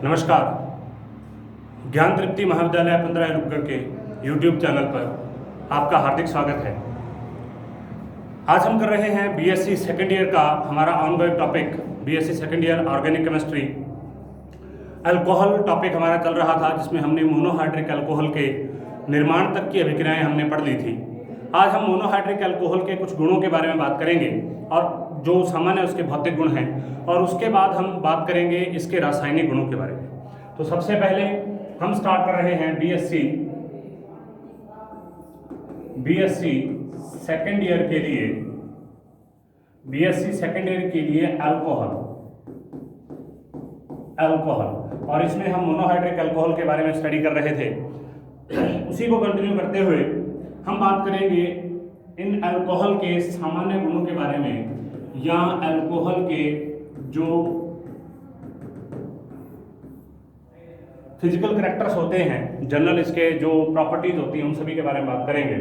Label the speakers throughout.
Speaker 1: नमस्कार। ज्ञान तृप्ति महाविद्यालय 15 एलुपगढ़ के यूट्यूब चैनल पर आपका हार्दिक स्वागत है। आज हम कर रहे हैं बीएससी सेकेंड ईयर का हमारा ongoing topic, BSc second year organic chemistry. Alcohol topic हमारा चल रहा था, जिसमें हमने मोनोहाइड्रिक अल्कोहल के निर्माण तक की अभिक्रियाएं हमने पढ़ ली थी। आज हम मोनोहाइड्रिक अल्कोहल के कुछ गुणों के बारे में बात करेंगे और जो सामान्य उसके भौतिक गुण हैं, और उसके बाद हम बात करेंगे इसके रासायनिक गुणों के बारे में। तो सबसे पहले हम स्टार्ट कर रहे हैं बीएससी सेकेंड ईयर के लिए, अल्कोहल, और इसमें हम मोनोहाइड्रिक अल्कोहल के बारे में स्टडी कर रहे थे। उसी को कंटिन्यू करते हुए हम बात करेंगे इन अल्कोहल के सामान्य गुणों के बारे में, या अल्कोहल के जो फिजिकल कैरेक्टर्स होते हैं, जनरल इसके जो प्रॉपर्टीज होती हैं, उन सभी के बारे में बात करेंगे।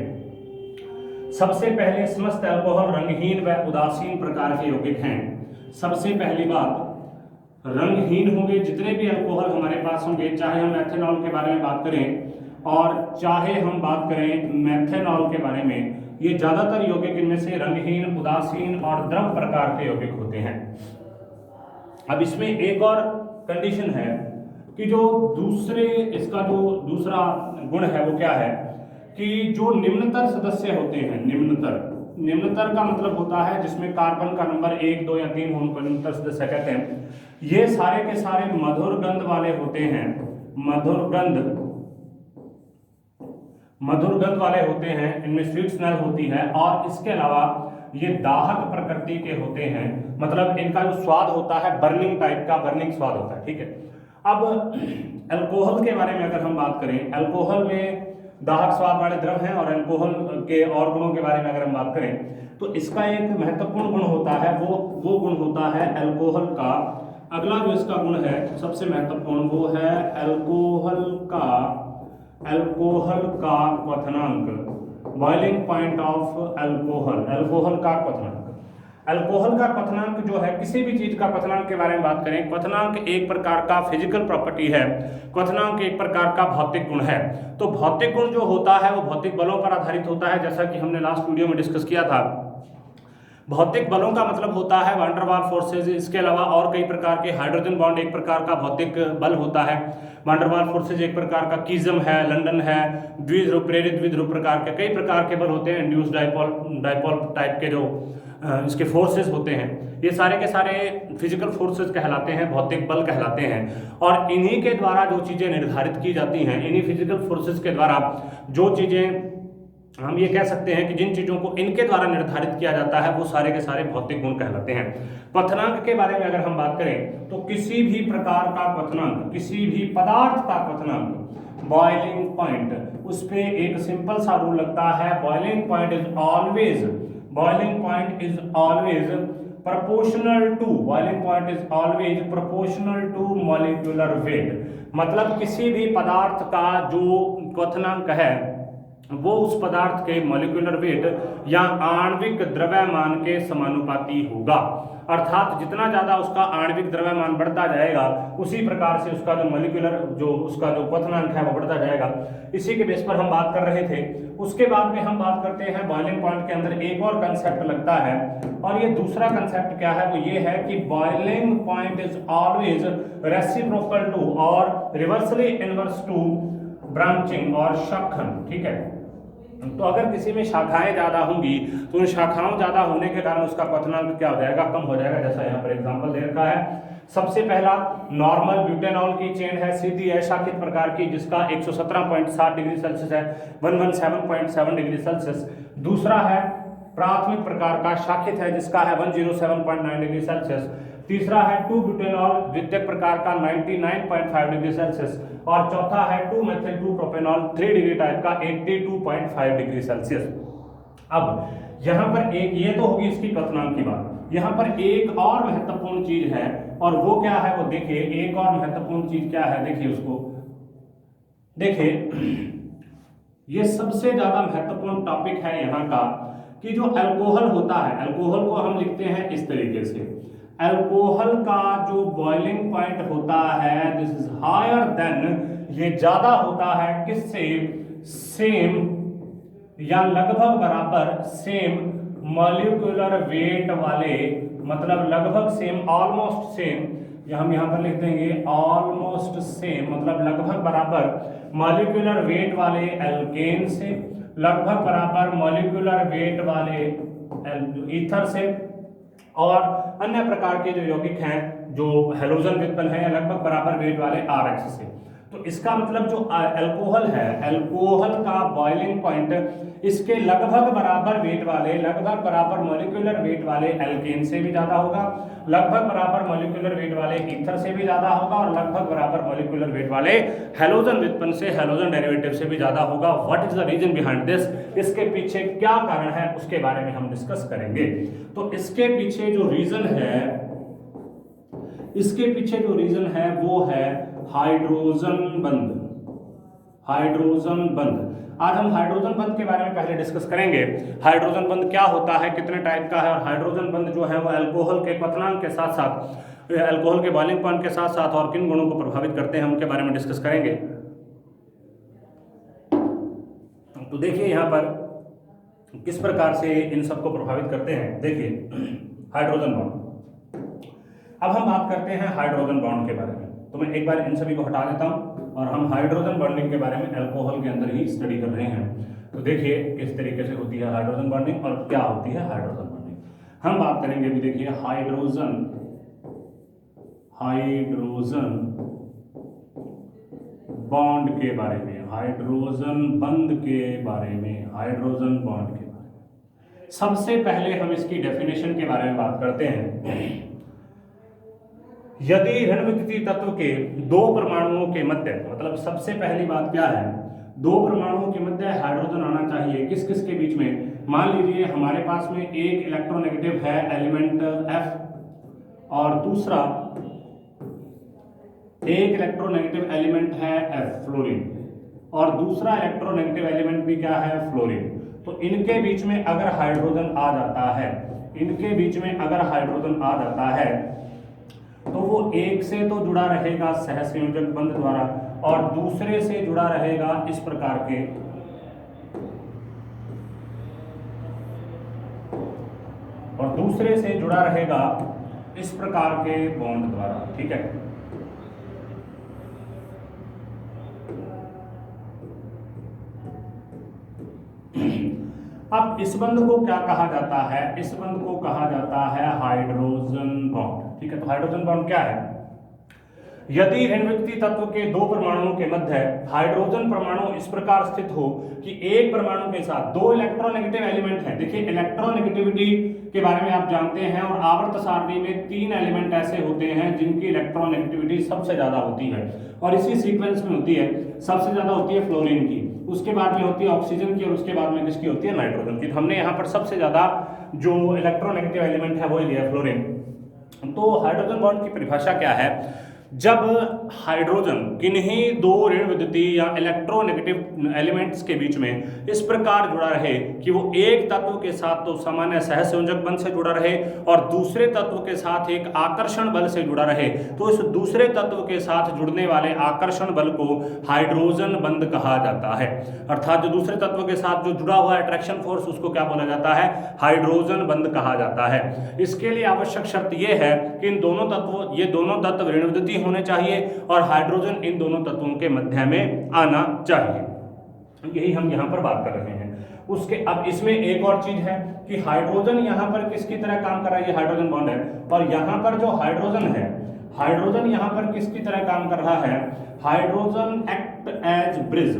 Speaker 1: सबसे पहले समस्त अल्कोहल रंगहीन व उदासीन प्रकार के यौगिक हैं। सबसे पहली बात, रंगहीन होंगे। जितने भी अल्कोहल हमारे पास होंगे, चाहे हम एथेनॉल के बारे में बात करें और चाहे हम बात करें मेथेनॉल के बारे में, ये ज्यादातर यौगिक इनमें से रंगहीन, उदासीन और द्रव प्रकार के यौगिक होते हैं। अब इसमें एक और कंडीशन है कि जो इसका जो दूसरा गुण है वो क्या है कि जो निम्नतर सदस्य होते हैं, निम्नतर का मतलब होता है जिसमें कार्बन का नंबर 1, 2 या 3 हो, उनको निम्नतर सदस्य कहते हैं। ये सारे के सारे मधुर गंध वाले होते हैं, मधुर गंध वाले होते हैं, इनमें स्वीट स्मेल होती है, और इसके अलावा ये दाहक प्रकृति के होते हैं। मतलब इनका जो स्वाद होता है बर्निंग टाइप का, बर्निंग स्वाद होता है। ठीक है। अब अल्कोहल के बारे में अगर हम बात करें, अल्कोहल में दाहक स्वाद वाले द्रव हैं, और अल्कोहल के और गुणों के बारे में अगर हम बात करें तो इसका एक महत्वपूर्ण गुण होता है, वो गुण होता है अल्कोहल का। अगला जो इसका गुण है सबसे महत्वपूर्ण, वो है अल्कोहल का क्वथनांक, बॉइलिंग पॉइंट ऑफ अल्कोहल का क्वथनांक। अल्कोहल का क्वथनांक जो है, किसी भी चीज का क्वथनांक के बारे में बात करें, क्वथनांक एक प्रकार का फिजिकल प्रॉपर्टी है, क्वथनांक एक प्रकार का भौतिक गुण है। तो भौतिक गुण जो होता है वो भौतिक बलों पर आधारित होता है, जैसा कि हमने लास्ट वीडियो में डिस्कस किया था। भौतिक बलों का मतलब होता है वान डेर वाल्स फोर्सेज। इसके अलावा और कई प्रकार के, हाइड्रोजन बॉन्ड एक प्रकार का भौतिक बल होता है, वान डेर वाल्स फोर्सेज एक प्रकार का, कीजम है, लंदन है, द्विध्रुव, प्रेरित द्विध्रुव प्रकार के कई प्रकार के बल होते हैं, इंड्यूस डाइपोल टाइप के जो इसके फोर्सेस होते हैं, ये सारे के सारे फिजिकल फोर्सेस कहलाते हैं, भौतिक बल कहलाते हैं। और इन्हीं के द्वारा जो चीजें निर्धारित की जाती हैं, इन्हीं फिजिकल फोर्सेस के द्वारा जो चीजें, हम ये कह सकते हैं कि जिन चीजों को इनके द्वारा निर्धारित किया जाता है, वो सारे के सारे भौतिक गुण कहलाते हैं। क्वथनांक के बारे में अगर हम बात करें तो किसी भी प्रकार का क्वथनांक, किसी भी पदार्थ का क्वथनांक, बॉइलिंग पॉइंट, उस पे एक सिंपल सा रूल लगता है, boiling point is always proportional to molecular weight। मतलब किसी भी पदार्थ का जो क्वथनांक है वो उस पदार्थ के मॉलिक्यूलर वेट या आणविक द्रव्यमान के समानुपाती होगा। अर्थात जितना ज्यादा उसका आणविक द्रव्यमान बढ़ता जाएगा, उसी प्रकार से उसका जो मॉलिक्यूलर उसका जो क्वथनांक है वो बढ़ता जाएगा। इसी के बेस पर हम बात कर रहे थे। उसके बाद में हम बात करते हैं बॉइलिंग पॉइंट के अंदर एक और कंसेप्ट लगता है, और ये दूसरा कंसेप्ट क्या है, वो ये है कि boiling point is always reciprocal to और रिवर्सली इनवर्स टू ब्रांचिंग और शाखन। ठीक है। तो अगर किसी में शाखाएं ज्यादा होंगी तो उन शाखाओं ज्यादा होने के कारण उसका क्वथनांक क्या हो जाएगा, कम हो जाएगा। जैसा यहाँ पर एग्जांपल दे रखा है। सबसे पहला नॉर्मल ब्यूटेनॉल की चेन है, सीधी अशाखित प्रकार की, जिसका 117.7 डिग्री सेल्सियस है, 117.7 डिग्री सेल्सियस। दूसरा है प्राथमिक प्रकार का शाखित है, जिसका है 107.9 डिग्री सेल्सियस। तीसरा है 2-ब्यूटेनॉल द्वितीयक प्रकार का 99.5 डिग्री सेल्सियस, और चौथा है 2-मेथिल 2-प्रोपेनॉल 3 डिग्री टाइप का 82.5 डिग्री सेल्सियस। अब यहाँ पर एक, ये तो होगी इसकी क्वथनांक की बात। यहाँ पर एक और महत्वपूर्ण चीज है, और वो क्या है वो देखिए। एक और महत्वपूर्ण चीज क्या है, देखिए उसको। देखिए ये सबसे ज्यादा महत्वपूर्ण टॉपिक है यहाँ का, कि जो अल्कोहल होता है, अल्कोहल को हम लिखते हैं इस तरीके से। अल्कोहल का जो बॉइलिंग पॉइंट होता है दिस इज हायर देन, ये ज्यादा होता है किससे, सेम या लगभग बराबर सेम मॉलिक्यूलर वेट वाले, मतलब लगभग सेम, ऑलमोस्ट सेम, हम यहां पर लिख देंगे ऑलमोस्ट सेम, मतलब लगभग बराबर मॉलिक्यूलर वेट वाले एल्केन से, लगभग बराबर मॉलिक्यूलर वेट वाले ईथर से, और अन्य प्रकार के जो यौगिक हैं जो हेलोजन व्युत्पन्न है, या लगभग बराबर वेट वाले आरएक्स से। तो इसका मतलब जो अल्कोहल है, अल्कोहल का बॉइलिंग पॉइंट इसके लगभग बराबर वेट वाले, लगभग बराबर मॉलिक्यूलर वेट वाले एल्केन से भी ज्यादा होगा, लगभग बराबर मॉलिक्यूलर वेट वाले ईथर से भी ज्यादा होगा, और लगभग बराबर मॉलिक्यूलर वेट वाले हेलोजन व्युत्पन्न से, हेलोजन डेरिवेटिव से भी ज्यादा होगा। What is the reason behind this, इसके पीछे क्या कारण है उसके बारे में हम डिस्कस करेंगे। तो इसके पीछे जो रीजन है, इसके पीछे जो रीजन है वो है हाइड्रोजन बंध। हाइड्रोजन बंध, आज हम हाइड्रोजन बंध के बारे में पहले डिस्कस करेंगे। हाइड्रोजन बंध क्या होता है, कितने टाइप का है, और हाइड्रोजन बंध जो है वो अल्कोहल के क्वथनांक के साथ साथ, अल्कोहल के बॉइलिंग पॉइंट के साथ साथ और किन गुणों को प्रभावित करते हैं उनके बारे में डिस्कस करेंगे। तो देखिए यहाँ पर किस प्रकार से इन सबको प्रभावित करते हैं। देखिए हाइड्रोजन बॉन्ड, अब हम बात करते हैं हाइड्रोजन बॉन्ड के बारे में। तो मैं एक बार इन सभी को हटा देता हूं और हम हाइड्रोजन बॉन्डिंग के बारे में अल्कोहल के अंदर ही स्टडी कर रहे हैं। तो देखिए किस तरीके से होती है हाइड्रोजन बॉन्डिंग और क्या होती है हाइड्रोजन बॉन्डिंग। हम बात करेंगे अभी, देखिए हाइड्रोजन बॉन्ड के बारे में, हाइड्रोजन बंध के बारे में, हाइड्रोजन बॉन्ड के बारे में। सबसे पहले हम इसकी डेफिनेशन के बारे में बात करते हैं। यदि ऋण विद्युतीय तत्व के दो परमाणुओं के मध्य, मतलब सबसे पहली बात क्या है, दो परमाणुओं के मध्य हाइड्रोजन आना चाहिए। किस किस के बीच में, मान लीजिए हमारे पास में एक इलेक्ट्रोनेगेटिव है एलिमेंट F और दूसरा एक इलेक्ट्रोनेगेटिव एलिमेंट है F फ्लोरीन, और दूसरा इलेक्ट्रोनेगेटिव एलिमेंट भी क्या है, फ्लोरीन। तो इनके बीच में अगर हाइड्रोजन आ जाता है, इनके बीच में अगर हाइड्रोजन आ जाता है तो वो एक से तो जुड़ा रहेगा सहसंयोजक बंध द्वारा, और दूसरे से जुड़ा रहेगा इस प्रकार के, और दूसरे से जुड़ा रहेगा इस प्रकार के बॉन्ड द्वारा। ठीक है, अब इस बंध को क्या कहा जाता है, इस बंध को कहा जाता है हाइड्रोजन बॉन्ड। ठीक है, तो हाइड्रोजन बॉन्ड क्या है, यदि ऋण विद्युतीय तत्व के दो परमाणुओं के मध्य हाइड्रोजन परमाणु इस प्रकार स्थित हो कि एक परमाणु के साथ दो इलेक्ट्रोनेगेटिव एलिमेंट हैं। देखिए इलेक्ट्रोनेगेटिविटी के बारे में आप जानते हैं, और आवर्त सारणी में तीन एलिमेंट ऐसे होते हैं जिनकी इलेक्ट्रोनेगेटिविटी सबसे ज्यादा होती है, और इसी सीक्वेंस में होती है। सबसे ज्यादा होती है फ्लोरीन की, उसके बाद में होती है ऑक्सीजन की, और उसके बाद में किसकी होती है, नाइट्रोजन की। तो हमने यहाँ पर सबसे ज्यादा जो इलेक्ट्रोनेगेटिव एलिमेंट है वो लिया फ्लोरीन। तो हाइड्रोजन बॉन्ड की परिभाषा क्या है, जब हाइड्रोजन किन्हीं दो ऋण विद्युतीय या इलेक्ट्रोनेगेटिव एलिमेंट्स के बीच में इस प्रकार जुड़ा रहे कि वो एक तत्व के साथ तो सामान्य सहसंयोजक बल से जुड़ा रहे और दूसरे तत्व के साथ एक आकर्षण बल से जुड़ा रहे, तो इस दूसरे तत्व के साथ जुड़ने वाले आकर्षण बल को हाइड्रोजन बंध कहा जाता है। अर्थात जो दूसरे तत्व के साथ जो जुड़ा हुआ अट्रैक्शन फोर्स, उसको क्या बोला जाता है, हाइड्रोजन बंध कहा जाता है। इसके लिए आवश्यक शर्त यह है कि इन दोनों तत्व, ये दोनों तत्व ऋण विद्युतीय होने चाहिए और हाइड्रोजन इन दोनों तत्वों के मध्य में आना चाहिए। यही हम यहां पर बात कर रहे हैं। उसके अब इसमें एक और चीज है कि हाइड्रोजन यहां पर किसकी तरह काम कर रहा है, ये हाइड्रोजन बॉन्ड है, और यहां पर जो हाइड्रोजन है, हाइड्रोजन यहां पर किसकी तरह काम कर रहा है, हाइड्रोजन एक्ट एज ब्रिज।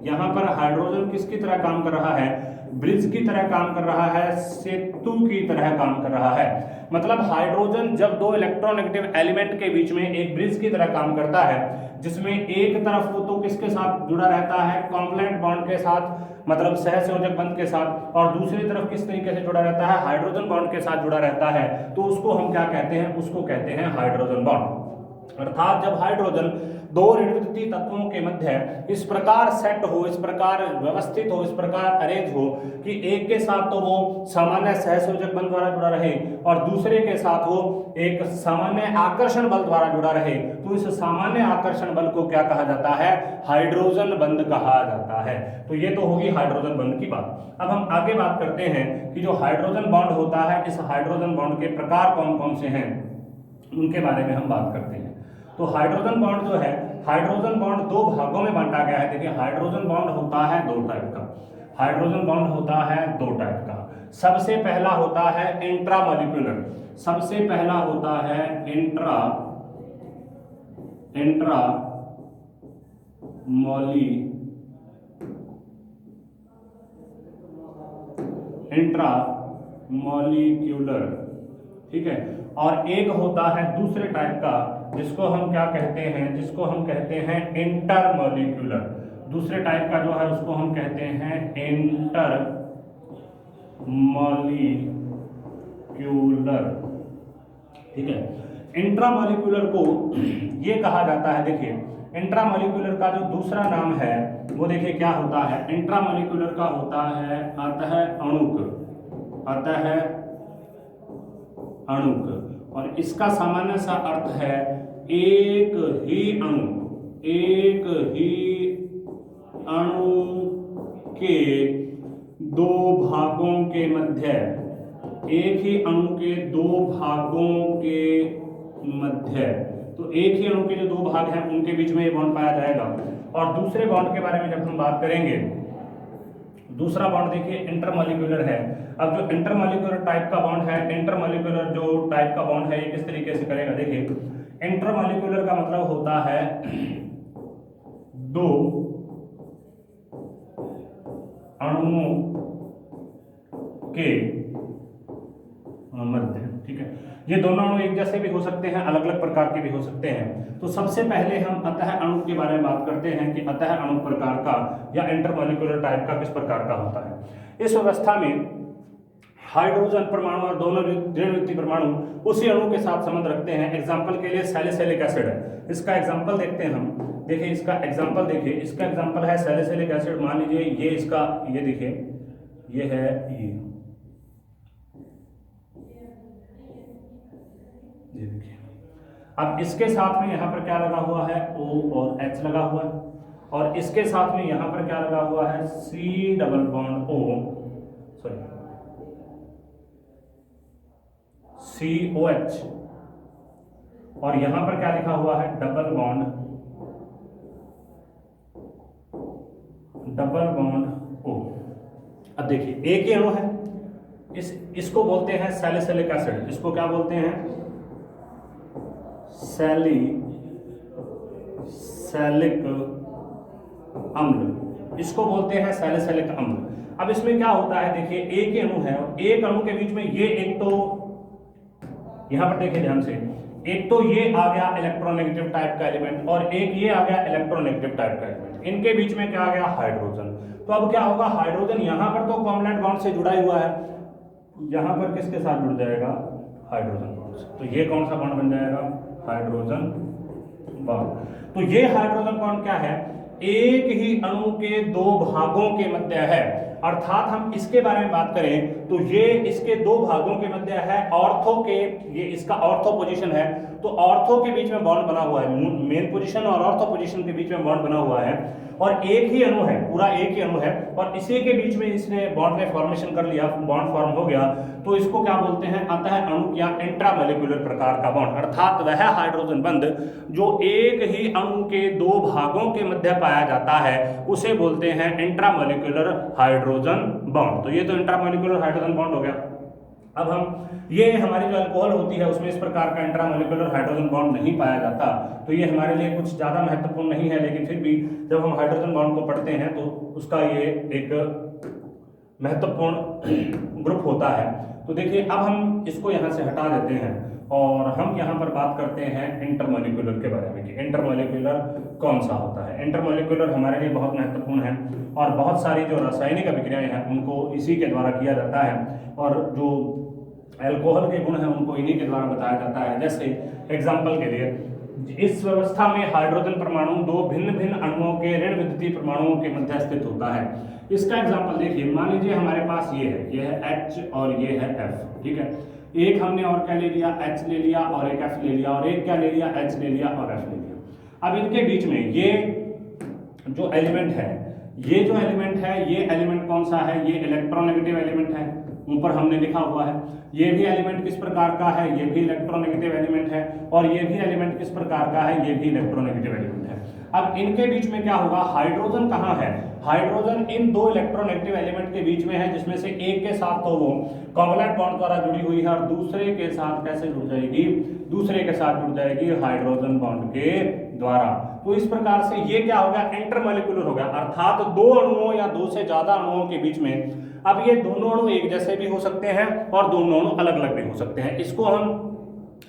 Speaker 1: यहां पर हाइड्रोजन किसकी तरह काम कर रहा है, ब्रिज की तरह काम कर रहा है, सेतु की तरह काम कर रहा है। मतलब हाइड्रोजन जब दो इलेक्ट्रोनेगेटिव एलिमेंट के बीच में एक ब्रिज की तरह काम करता है, जिसमें एक तरफ वो तो किसके साथ जुड़ा रहता है, कॉम्प्लेमेंट बॉन्ड के साथ, मतलब सहसंयोजक बंध के साथ, और दूसरी तरफ किस तरीके से जुड़ा रहता है, हाइड्रोजन बॉन्ड के साथ जुड़ा रहता है, तो उसको हम क्या कहते हैं, उसको कहते हैं हाइड्रोजन बॉन्ड। अर्थात जब हाइड्रोजन दो ऋण विद्युतीय तत्वों के मध्य इस प्रकार सेट हो, इस प्रकार व्यवस्थित हो, इस प्रकार अरेंज हो कि एक के साथ तो वो सामान्य सहसंयोजक बल द्वारा जुड़ा रहे और दूसरे के साथ वो एक सामान्य आकर्षण बल द्वारा जुड़ा रहे, तो इस सामान्य आकर्षण बल को क्या कहा जाता है? हाइड्रोजन बंध कहा जाता है। तो ये तो होगी हाइड्रोजन बंध की बात। अब हम आगे बात करते हैं कि जो हाइड्रोजन बॉन्ड होता है, इस हाइड्रोजन बॉन्ड के प्रकार कौन कौन से हैं, उनके बारे में हम बात करते हैं। तो हाइड्रोजन बॉन्ड जो है, हाइड्रोजन बॉन्ड दो भागों में बांटा गया है। देखिए हाइड्रोजन बॉन्ड होता है दो टाइप का, हाइड्रोजन बॉन्ड होता है दो टाइप का। सबसे पहला होता है इंट्रामॉलिक्यूलर, सबसे पहला होता है इंट्रामॉलिक्यूलर, ठीक है। और एक होता है दूसरे टाइप का, जिसको हम क्या कहते हैं, जिसको हम कहते हैं इंटरमॉलिक्यूलर। दूसरे टाइप का जो है उसको हम कहते हैं इंटरमॉलिक्यूलर, ठीक है। इंट्रामॉलिक्यूलर को ये कहा जाता है, देखिए इंट्रामॉलिक्यूलर का जो दूसरा नाम है वो देखिए क्या होता है। इंट्रामॉलिक्यूलर का होता है अतः अणुक, और इसका सामान्य सा अर्थ है एक ही अणु के दो भागों के मध्य, एक ही अणु के दो भागों के मध्य, तो एक ही अणु के जो दो भाग हैं उनके बीच में ये बॉन्ड पाया जाएगा। और दूसरे बॉन्ड के बारे में जब हम बात करेंगे, दूसरा बॉन्ड देखिए इंटरमॉलिक्यूलर है। अब जो इंटरमॉलिक्यूलर टाइप का बॉन्ड है, इंटरमॉलिक्यूलर जो टाइप का बॉन्ड है ये किस तरीके से करेगा, देखिए इंटरमॉलिक्यूलर का मतलब होता है दो अणुओं के मध्य, ठीक है। ये दोनों अणु एक जैसे भी हो सकते हैं, अलग अलग प्रकार के भी हो सकते हैं। तो सबसे पहले हम अतः अणु के बारे में बात करते हैं कि अतः अणु प्रकार का या इंटरमॉलिक्यूलर टाइप का किस प्रकार का होता है। इस व्यवस्था में हाइड्रोजन परमाणु और दोनों ऋण विद्युतीय परमाणु उसी अणु के साथ संबंध रखते हैं। एग्जाम्पल के लिए सैलिसिलिक एसिड है, इसका एग्जाम्पल देखते हैं हम। देखिए इसका एग्जाम्पल देखिए, इसका एग्जाम्पल है सैलिसिलिक एसिड। मान लीजिए ये इसका, ये देखिए ये है ये देखिए। अब इसके साथ में यहाँ पर क्या लगा हुआ है, O और H लगा हुआ है, और इसके साथ में यहाँ पर क्या लगा हुआ है, C double bond O, sorry COH, और यहाँ पर क्या लिखा हुआ है, डबल बॉन्ड O। अब देखिए एक ही अणु है, इसको बोलते हैं सैलिसिलिक एसिड। इसको क्या बोलते हैं, सैलिसिलिक अम्ल, इसको बोलते हैं सैलिसिलिक अम्ल। अब इसमें क्या होता है, देखिए एक ही अणु है, एक अणु के बीच में ये एक तो यहां पर देखिए ध्यान से, एक तो ये आ गया इलेक्ट्रोनेगेटिव टाइप का एलिमेंट और एक ये आ गया इलेक्ट्रोनेगेटिव टाइप का एलिमेंट, इनके बीच में क्या आ गया, हाइड्रोजन। तो अब क्या होगा, हाइड्रोजन यहां पर तो कॉवलेंट बॉन्ड से जुड़ा हुआ है, यहां पर किसके साथ जुड़ जाएगा, हाइड्रोजन बॉन्ड से। तो ये कौन सा बॉन्ड बन जाएगा, हाइड्रोजन बॉन्ड। तो ये हाइड्रोजन बॉन्ड क्या है, एक ही अणु के दो भागों के मध्य है। अर्थात हम इसके बारे में बात करें तो ये इसके दो भागों के मध्य है, ऑर्थो के, ये इसका ऑर्थो पोजीशन है, तो ऑर्थो के बीच में बॉन्ड बना हुआ है, मेन पोजीशन और ऑर्थो पोजीशन के बीच में बॉन्ड बना हुआ है, और एक ही अणु है, पूरा एक ही अणु है, और इसी के बीच में इसने बॉन्ड ने फॉर्मेशन कर लिया, बॉन्ड फॉर्म हो गया, तो इसको क्या बोलते हैं, अतः अणु या इंट्रामॉलिक्यूलर प्रकार का बॉन्ड। अर्थात वह हाइड्रोजन बंध जो एक ही अणु के दो भागों के मध्य पाया जाता है उसे बोलते हैं इंट्रामॉलिक्यूलर हाइड्रोजन बॉन्ड। तो ये तो इंट्रामॉलिक्यूलर हाइड्रोजन बॉन्ड हो गया। अब हम ये हमारी जो अल्कोहल होती है उसमें इस प्रकार का इंट्रामॉलिक्यूलर हाइड्रोजन बॉन्ड नहीं पाया जाता, तो ये हमारे लिए कुछ ज़्यादा महत्वपूर्ण नहीं है, लेकिन फिर भी जब हम हाइड्रोजन बॉन्ड को पढ़ते हैं तो उसका ये एक महत्वपूर्ण ग्रुप होता है। तो देखिए अब हम इसको यहाँ से हटा देते हैं और हम यहाँ पर बात करते हैं इंटरमॉलिक्यूलर के बारे में कि इंटरमॉलिक्यूलर कौन सा होता है। इंटरमॉलिक्यूलर हमारे लिए बहुत महत्वपूर्ण है और बहुत सारी जो रासायनिक अभिक्रियाएं हैं उनको इसी के द्वारा किया जाता है, और जो अल्कोहल के गुण हैं उनको इन्हीं के द्वारा बताया जाता है। जैसे एग्जाम्पल के लिए इस व्यवस्था में हाइड्रोजन परमाणु दो भिन्न भिन्न अणुओं के ऋण विद्युतीय परमाणुओं के मध्य स्थित होता है। इसका एग्जांपल देखिए, मान लीजिए हमारे पास ये है H और ये है F, ठीक है। एक हमने और क्या ले लिया, H ले लिया और एक F ले लिया, और एक क्या ले लिया, H ले लिया और F ले लिया। अब इनके बीच में ये जो एलिमेंट है, ये एलिमेंट कौन सा है, ये इलेक्ट्रोनेगेटिव एलिमेंट है, ऊपर हमने लिखा हुआ है। ये भी एलिमेंट किस प्रकार का है, ये भी इलेक्ट्रोनेगेटिव एलिमेंट है, और ये भी एलिमेंट किस प्रकार का है, ये भी इलेक्ट्रोनेगेटिव एलिमेंट है। अब इनके बीच में क्या होगा, हाइड्रोजन कहाँ है, हाइड्रोजन इन दो इलेक्ट्रोनेगेटिव एलिमेंट के बीच में है, जिसमें से एक के साथ तो वो कोवलेंट बॉन्ड द्वारा जुड़ी हुई है, और दूसरे के साथ कैसे जुड़ जाएगी, दूसरे के साथ जुड़ जाएगी हाइड्रोजन बॉन्ड के द्वारा। तो इस प्रकार से ये क्या हो गया, इंटरमॉलिक्यूलर हो गया, अर्थात दो अणुओं या दो से ज्यादा अणुओं के बीच में, अब ये दोनों अणु एक जैसे भी हो सकते हैं और दोनों अणु अलग अलग भी हो सकते हैं। इसको हम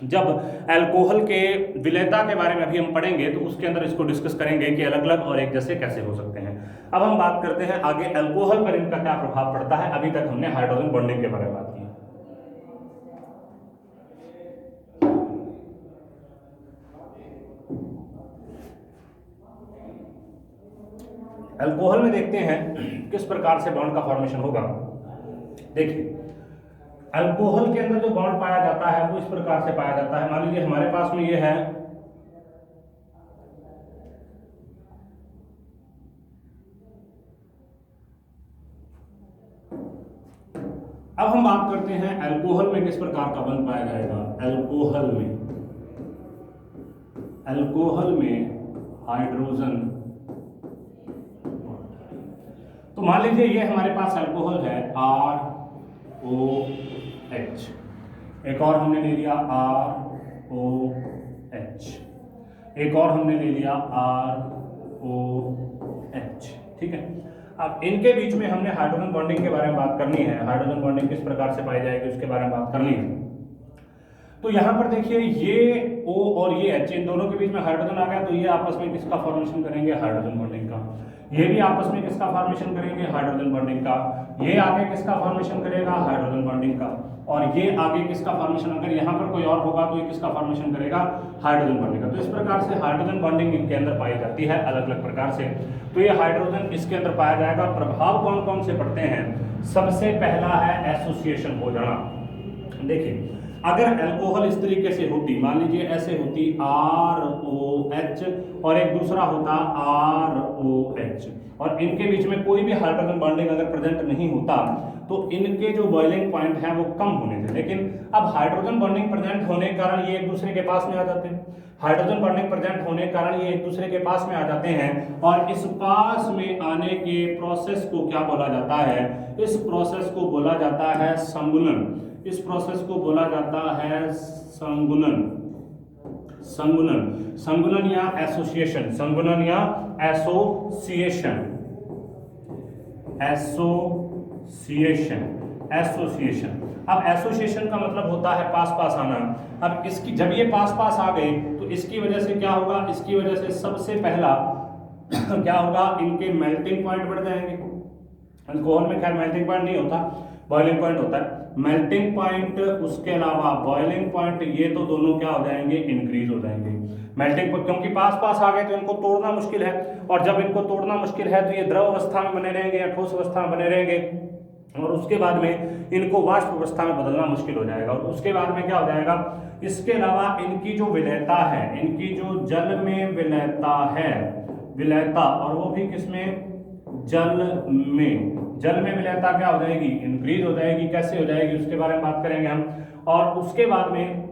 Speaker 1: जब अल्कोहल के विलेयता के बारे में अभी हम पढ़ेंगे तो उसके अंदर इसको डिस्कस करेंगे कि अलग अलग और एक जैसे कैसे हो सकते हैं। अब हम बात करते हैं आगे अल्कोहल पर इनका क्या प्रभाव पड़ता है। अभी तक हमने हाइड्रोजन बॉन्डिंग के बारे में बात की। अल्कोहल में देखते हैं किस प्रकार से बॉन्ड का फॉर्मेशन होगा। देखिए, अल्कोहल के अंदर जो बॉन्ड पाया जाता है वो इस प्रकार से पाया जाता है। मान लीजिए हमारे पास में ये है, अब हम बात करते हैं अल्कोहल में किस प्रकार का बॉन्ड पाया जाएगा। अल्कोहल में हाइड्रोजन, तो मान लीजिए ये हमारे पास अल्कोहल है ROH, एक और हमने ले लिया ROH, एक और हमने ले लिया ROH, ठीक है। अब इनके बीच में हमने हाइड्रोजन बॉन्डिंग के बारे में बात करनी है। हाइड्रोजन बॉन्डिंग किस प्रकार से पाई जाएगी उसके बारे में बात करनी है। तो यहां पर देखिए, ये O और ये H, इन दोनों के बीच में हाइड्रोजन आ गया, तो ये आपस में किसका फॉर्मेशन करेंगे, हाइड्रोजन बॉन्डिंग का। ये भी आपस में किसका फॉर्मेशन करेंगे, हाइड्रोजन बॉन्डिंग का। ये आगे किसका फॉर्मेशन करेगा, हाइड्रोजन बॉन्डिंग का। और ये आगे किसका फॉर्मेशन, अगर यहाँ पर कोई और होगा तो ये किसका फॉर्मेशन करेगा, हाइड्रोजन बॉन्डिंग का। तो इस प्रकार से हाइड्रोजन बॉन्डिंग इनके अंदर पाई जाती है अलग अलग प्रकार से। तो ये हाइड्रोजन इसके अंदर पाया जाएगा। प्रभाव कौन कौन से पड़ते हैं, सबसे पहला है एसोसिएशन हो जाना। देखिए, अगर अल्कोहल इस तरीके से होती, मान लीजिए ऐसे होती ROH और एक दूसरा होता ROH, और इनके बीच में कोई भी हाइड्रोजन बॉन्डिंग अगर प्रेजेंट नहीं होता तो इनके जो बॉइलिंग पॉइंट है वो कम होने थे। लेकिन अब हाइड्रोजन बॉन्डिंग प्रेजेंट होने के कारण ये एक दूसरे के पास में आ जाते हैं। हाइड्रोजन बॉन्डिंग प्रेजेंट होने के कारण ये एक दूसरे के पास में आ जाते हैं, और इस पास में आने के प्रोसेस को क्या बोला जाता है, इस प्रोसेस को बोला जाता है संगुणन। इस प्रोसेस को बोला जाता है संगुणन, संगुणन या एसोसिएशन, संगुणन या एसोसिएशन, एसोसिएशन। अब एसोसिएशन का मतलब होता है पास पास आना। अब इसकी जब ये पास पास आ गए तो इसकी वजह से क्या होगा, इसकी वजह से सबसे पहला क्या होगा, इनके मेल्टिंग पॉइंट बढ़ जाएंगे। अल्कोहल में खैर मेल्टिंग पॉइंट नहीं होता, बॉइलिंग पॉइंट होता है। मेल्टिंग पॉइंट, उसके अलावा बॉइलिंग पॉइंट, ये तो दोनों क्या हो जाएंगे, इंक्रीज हो जाएंगे। मेल्टिंग पॉइंट क्योंकि पास पास आ गए तो इनको तोड़ना मुश्किल है, और जब इनको तोड़ना मुश्किल है तो ये द्रव अवस्था में बने रहेंगे या ठोस अवस्था में बने रहेंगे, और उसके बाद में इनको वाष्प अवस्था में बदलना मुश्किल हो जाएगा। और उसके बाद में क्या हो जाएगा, इसके अलावा इनकी जो विलेयता है, इनकी जो जल में विलेयता है, विलेयता, और वो भी किसमें, जल में विलेयता क्या हो जाएगी, इंक्रीज हो जाएगी। कैसे हो जाएगी उसके बारे में बात करेंगे हम। और उसके बाद में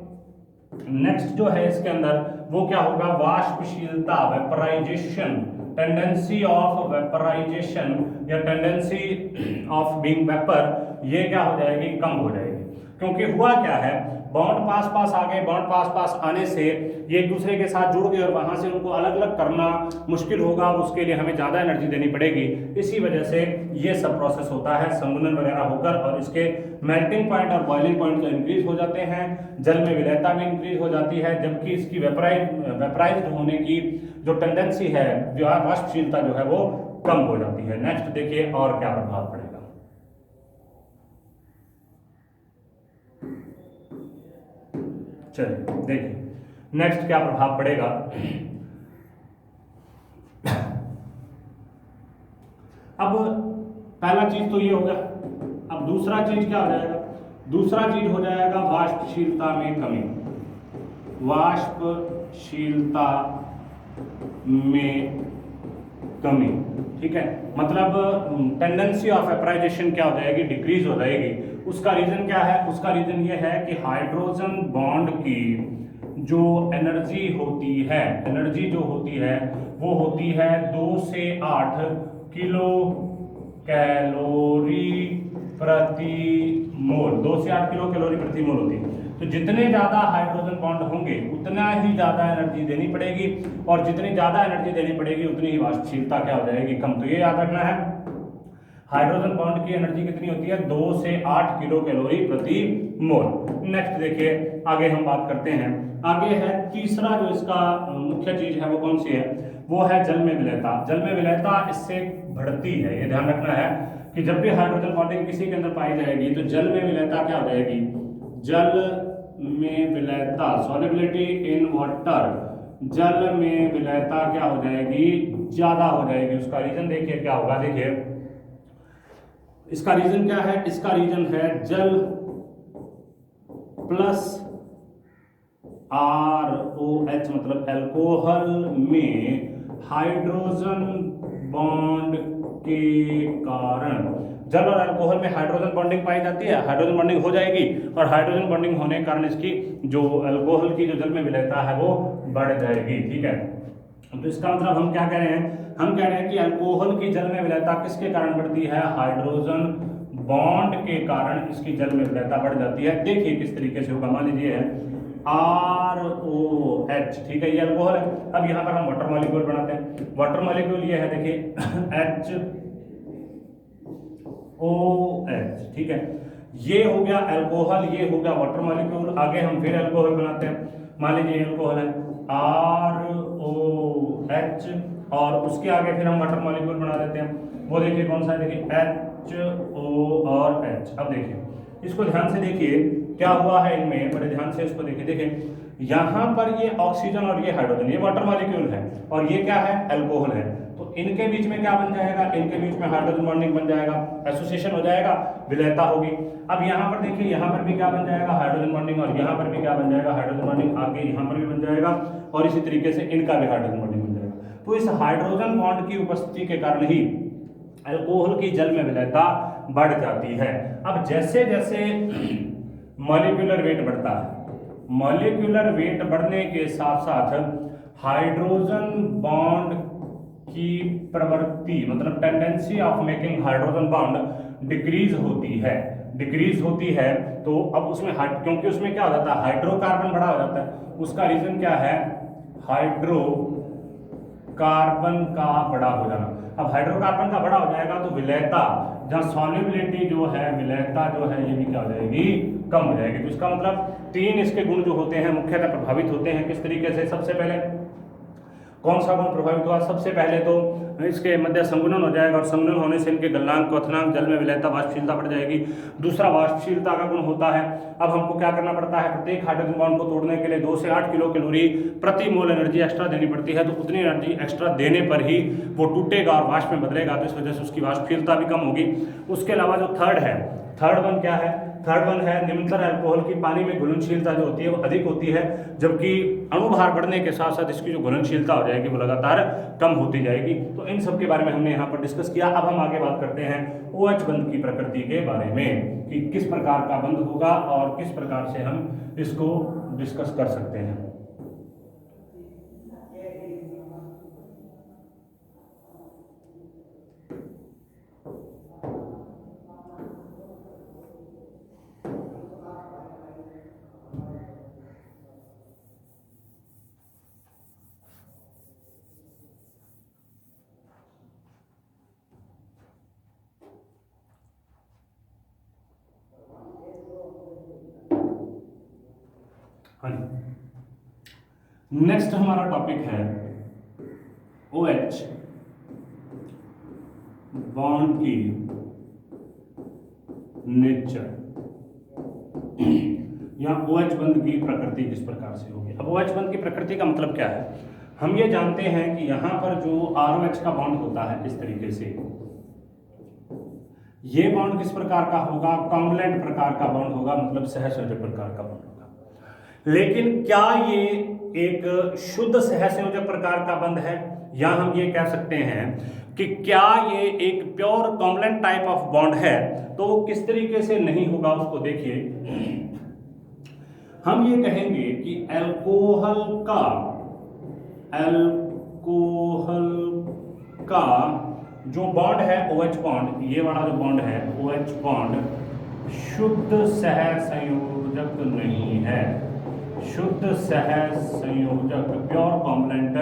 Speaker 1: नेक्स्ट जो है इसके अंदर वो क्या होगा, वाष्पशीलता, वेपराइजेशन, टेंडेंसी ऑफ वेपराइजेशन या टेंडेंसी ऑफ बीइंग वेपर, ये क्या हो जाएगी, कम हो जाएगी। क्योंकि हुआ क्या है, बॉन्ड पास पास आ गए, बॉन्ड पास पास आने से ये एक दूसरे के साथ जुड़ गए और वहां से उनको अलग अलग करना मुश्किल होगा, उसके लिए हमें ज्यादा एनर्जी देनी पड़ेगी। इसी वजह से ये सब प्रोसेस होता है संगुणन वगैरह होकर, और इसके मेल्टिंग पॉइंट और बॉइलिंग पॉइंट तो इंक्रीज हो जाते हैं, जल में विलेयता भी इंक्रीज हो जाती है, जबकि इसकी वेपराइज्ड होने की जो टेंडेंसी है, जो वाष्पशीलता जो है वो कम हो जाती है। नेक्स्ट देखिए और क्या प्रभाव पड़ेगा। चलिए देखिए, नेक्स्ट क्या प्रभाव पड़ेगा, अब पहला चीज तो ये हो गया। अब दूसरा चीज क्या हो जाएगा, दूसरा चीज हो जाएगा वाष्पशीलता में कमी। वाष्पशीलता में कमी, ठीक है, मतलब टेंडेंसी ऑफ वेपराइजेशन क्या हो जाएगी, डिक्रीज हो जाएगी। उसका रीजन क्या है, उसका रीजन ये है कि हाइड्रोजन बॉन्ड की जो एनर्जी होती है, एनर्जी जो होती है वो होती है 2 से 8 किलो कैलोरी प्रति मोल। 2 से 8 किलो कैलोरी प्रति मोल होती है। तो जितने ज्यादा हाइड्रोजन बॉन्ड होंगे उतना ही ज्यादा एनर्जी देनी पड़ेगी, और जितनी ज्यादा एनर्जी देनी पड़ेगी उतनी ही वाष्पशीलता क्या हो जाएगी, कम। तो ये याद रखना है, हाइड्रोजन बॉन्ड की एनर्जी कितनी होती है, 2 से 8 किलो कैलोरी प्रति मोल। नेक्स्ट देखिए, आगे हम बात करते हैं। आगे है तीसरा जो इसका मुख्य चीज है वो कौन सी है, वो है जल में विलयता। जल में विलयता इससे बढ़ती है, ये ध्यान रखना है कि जब भी हाइड्रोजन बॉन्डिंग किसी के अंदर पाई जाएगी तो जल में विलयता क्या हो जाएगी, जल में विलयता, सॉल्युबिलिटी इन वाटर, जल में विलयता क्या हो जाएगी, ज्यादा हो जाएगी। उसका रीजन देखिए क्या होगा, देखिए इसका रीजन क्या है, इसका रीजन है जल प्लस ROH मतलब अल्कोहल में हाइड्रोजन बॉन्ड के कारण। जल और अल्कोहल में हाइड्रोजन बॉन्डिंग पाई जाती है, हाइड्रोजन बॉन्डिंग हो जाएगी, और हाइड्रोजन बॉन्डिंग होने के कारण इसकी जो अल्कोहल की जो जल में विलयता है वो बढ़ जाएगी, ठीक है। तो इसका मतलब हम क्या कह रहे हैं, हम कह रहे हैं कि अल्कोहल की जल में विलयता किसके कारण बढ़ती है, हाइड्रोजन बॉन्ड के कारण इसकी जल में विलयता बढ़ जाती है। देखिए किस तरीके से होगा, मान लीजिए ROH, ठीक है, ये अल्कोहल है। अब यहाँ पर हम वाटर मॉलिक्यूल बनाते हैं। वाटर मॉलिक्यूल ये है, देखिए HOH, ठीक है, ये हो गया अल्कोहल, ये हो गया वाटर मॉलिक्यूल। आगे हम फिर अल्कोहल बनाते हैं, मान लीजिए अल्कोहल है ROH, और उसके आगे फिर हम वाटर मॉलिक्यूल बना देते हैं। वो देखिए कौन सा है, देखिए HO और H। अब देखिए इसको ध्यान से देखिए क्या हुआ है इनमें, बड़े ध्यान से इसको देखिए। देखिए यहाँ पर ये ऑक्सीजन और ये हाइड्रोजन, ये वाटर मॉलिक्यूल है, और ये क्या है, अल्कोहल है। तो इनके बीच में क्या बन जाएगा, इनके बीच में हाइड्रोजन बॉन्डिंग बन जाएगा, एसोसिएशन हो जाएगा, विलयता होगी। अब यहाँ पर देखिए, यहाँ पर भी क्या बन जाएगा, हाइड्रोजन बॉन्डिंग, और यहाँ पर भी क्या बन जाएगा, हाइड्रोजन बॉन्डिंग। आगे यहाँ पर भी बन जाएगा, और इसी तरीके से इनका भी हाइड्रोजन बॉन्डिंग बन जाएगा। तो इस हाइड्रोजन बॉन्ड की उपस्थिति के कारण ही अल्कोहल की जल में विलयता बढ़ जाती है। अब जैसे जैसे मॉलिक्यूलर वेट बढ़ता है, मॉलिक्यूलर वेट बढ़ने के साथ साथ हाइड्रोजन बॉन्ड की प्रवृत्ति मतलब tendency of making hydrogen bond decrease होती है, डिक्रीज होती है। तो अब उसमें क्योंकि उसमें क्या हो जाता है, हाइड्रोकार्बन बड़ा हो जाता है। उसका रीजन क्या है, हाइड्रोकार्बन का बड़ा हो जाना। अब हाइड्रोकार्बन का बड़ा हो जाएगा तो विलयता, जहाँ सॉल्युबिलिटी जो है, विलयता जो है, ये भी क्या हो जाएगी, कम हो जाएगी। तो इसका मतलब 3 इसके गुण जो होते हैं मुख्यतः प्रभावित होते हैं। किस तरीके से, सबसे पहले कौन सा गुण प्रभावित हुआ, सबसे पहले तो इसके मध्य संगुणन हो जाएगा, और संगुणन होने से इनके गलनांक, क्वथनांक, जल में विलयता, वाष्पशीलता बढ़ जाएगी। दूसरा वाष्पशीलता का गुण होता है। अब हमको क्या करना पड़ता है, प्रत्येक हाइड्रोजन बॉन्ड को तोड़ने के लिए 2 से 8 किलो कैलोरी प्रति मोल एनर्जी एक्स्ट्रा देनी पड़ती है। तो उतनी एनर्जी एक्स्ट्रा देने पर ही वो टूटेगा और वाष्प में बदलेगा, तो इस वजह से उसकी वाष्पशीलता भी कम होगी। उसके अलावा जो थर्ड है, थर्ड वन क्या है, थर्ड वन है निम्नतर अल्कोहल की पानी में घुलनशीलता जो होती है वो अधिक होती है, जबकि अणुभार बढ़ने के साथ साथ इसकी जो घुलनशीलता हो जाएगी वो लगातार कम होती जाएगी। तो इन सब के बारे में हमने यहाँ पर डिस्कस किया। अब हम आगे बात करते हैं OH बंध की प्रकृति के बारे में, कि किस प्रकार का बंध होगा और किस प्रकार से हम इसको डिस्कस कर सकते हैं। हाँ जी, नेक्स्ट हमारा टॉपिक है OH बॉन्ड की नेचर। या OH बंध की प्रकृति किस प्रकार से होगी। अब OH बंध की प्रकृति का मतलब क्या है, हम ये जानते हैं कि यहाँ पर जो ROH का बॉन्ड होता है इस तरीके से, ये बॉन्ड किस प्रकार का होगा, कॉन्वलेंट प्रकार का बॉन्ड होगा, मतलब सहसंयोजक प्रकार का बॉन्ड होगा। लेकिन क्या ये एक शुद्ध सहसंयोजक प्रकार का बंध है, या हम ये कह सकते हैं कि क्या ये एक प्योर कॉन्वलेंट टाइप ऑफ बॉन्ड है, तो किस तरीके से नहीं होगा उसको देखिए। हम ये कहेंगे कि अल्कोहल का जो बॉन्ड है OH बॉन्ड, ये वाला जो बॉन्ड है OH बॉन्ड शुद्ध सहसंयोजक नहीं है, शुद्ध सहसंयोजक प्योर कॉम्प्लेंट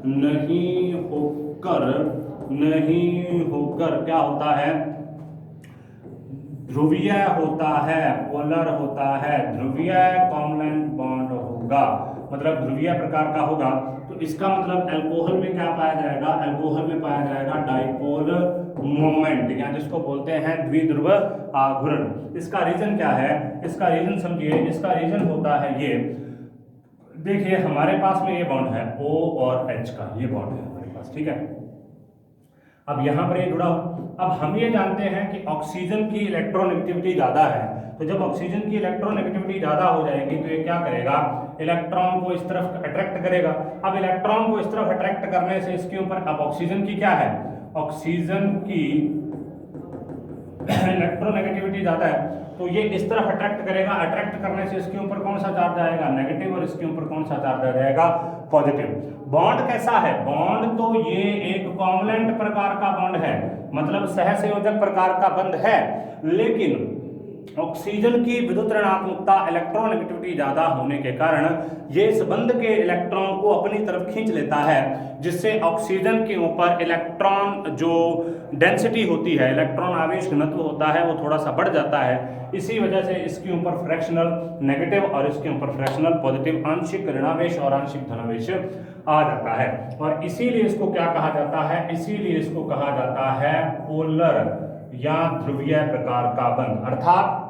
Speaker 1: नहीं होकर क्या होता है, ध्रुवीय होता है, पोलर होता है, ध्रुवीय कॉम्प्लेंट बॉन्ड होगा, मतलब ध्रुवीय प्रकार का होगा। तो इसका मतलब अल्कोहल में क्या पाया जाएगा, अल्कोहल में पाया जाएगा डाइपोल मोमेंट, या जिसको बोलते हैं द्विध्रुव आघूर्ण। इसका रीजन क्या है, इसका रीजन समझिए, इसका रीजन होता है ये, देखिए हमारे पास में ये बॉन्ड है O और H का, ये बॉन्ड है हमारे पास, ठीक है। अब यहाँ पर ये जुड़ा, अब हम ये जानते हैं कि ऑक्सीजन की इलेक्ट्रोनेगेटिविटी ज़्यादा है, तो जब ऑक्सीजन की इलेक्ट्रोनेगेटिविटी ज़्यादा हो जाएगी तो ये क्या करेगा, इलेक्ट्रॉन को इस तरफ अट्रैक्ट करेगा। अब इलेक्ट्रॉन को इस तरफ अट्रैक्ट करने से इसके ऊपर, अब ऑक्सीजन की क्या है, ऑक्सीजन की इलेक्ट्रोनेगेटिविटी ज़्यादा है, तो ये इस तरफ अट्रैक्ट करेगा, अट्रैक्ट करने से इसके ऊपर कौन सा चार्ज आएगा, नेगेटिव, और इसके ऊपर कौन सा चार्ज आ जाएगा, पॉजिटिव। बॉन्ड कैसा है, बॉन्ड तो ये एक कॉन्वलेंट प्रकार का बॉन्ड है, मतलब सहसंयोजक प्रकार का बंध है, लेकिन ऑक्सीजन की विद्युत ऋणात्मकता इलेक्ट्रोनेगेटिविटी ज्यादा होने के कारण ये इस बंध के इलेक्ट्रॉन को अपनी तरफ खींच लेता है, जिससे ऑक्सीजन के ऊपर इलेक्ट्रॉन जो डेंसिटी होती है, इलेक्ट्रॉन आवेश घनत्व होता है, वो थोड़ा सा बढ़ जाता है। इसी वजह से इसके ऊपर फ्रैक्शनल नेगेटिव और इसके ऊपर फ्रैक्शनल पॉजिटिव, आंशिक ऋणावेश और आंशिक धनावेश आ जाता है, और इसीलिए इसको क्या कहा जाता है, इसीलिए इसको कहा जाता है पोलर या ध्रुवीय प्रकार का बंध। अर्थात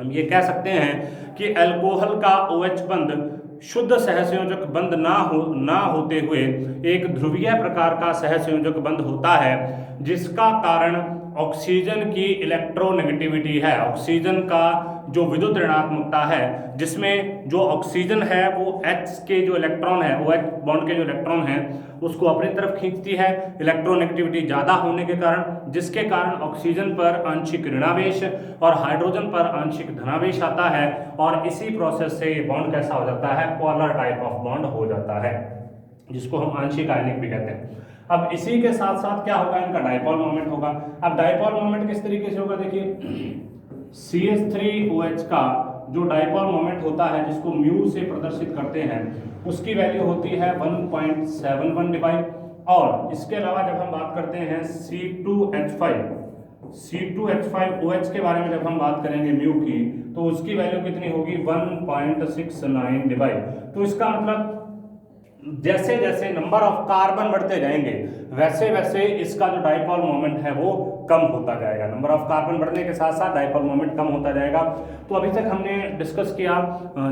Speaker 1: हम ये कह सकते हैं कि अल्कोहल का OH बंध शुद्ध सहसंयोजक बंध ना होते हुए एक ध्रुवीय प्रकार का सहसंयोजक बंध होता है, जिसका कारण ऑक्सीजन की इलेक्ट्रोनेगेटिविटी है, ऑक्सीजन का जो विद्युत ऋणात्मकता है, जिसमें जो ऑक्सीजन है वो H के जो इलेक्ट्रॉन है, OH बॉन्ड के जो इलेक्ट्रॉन है उसको अपनी तरफ खींचती है, इलेक्ट्रोनेगेटिविटी ज़्यादा होने के कारण, जिसके कारण ऑक्सीजन पर आंशिक ऋणावेश और हाइड्रोजन पर आंशिक धनावेश आता है, और इसी प्रोसेस से ये बॉन्ड कैसा हो जाता है, पोलर टाइप ऑफ बॉन्ड हो जाता है, जिसको हम आंशिक आयनिक भी कहते हैं। अब इसी के साथ साथ क्या होगा, इनका डाइपोल मोमेंट होगा। अब डाइपोल मोमेंट किस तरीके से होगा, देखिए CH3OH का जो डाइपोल मोमेंट होता है, जिसको म्यू से प्रदर्शित करते हैं, उसकी वैल्यू होती है 1.71 डिवाइड, और इसके अलावा जब हम बात करते हैं C2H5OH के बारे में जब हम बात करेंगे म्यू की, तो उसकी वैल्यू कितनी होगी, 1.69 डिवाइड। तो इसका मतलब जैसे जैसे नंबर ऑफ कार्बन बढ़ते जाएंगे वैसे वैसे इसका जो डाइपोल मोमेंट है वो कम होता जाएगा, नंबर ऑफ कार्बन बढ़ने के साथ साथ डाइपोल मोमेंट कम होता जाएगा। तो अभी तक हमने डिस्कस किया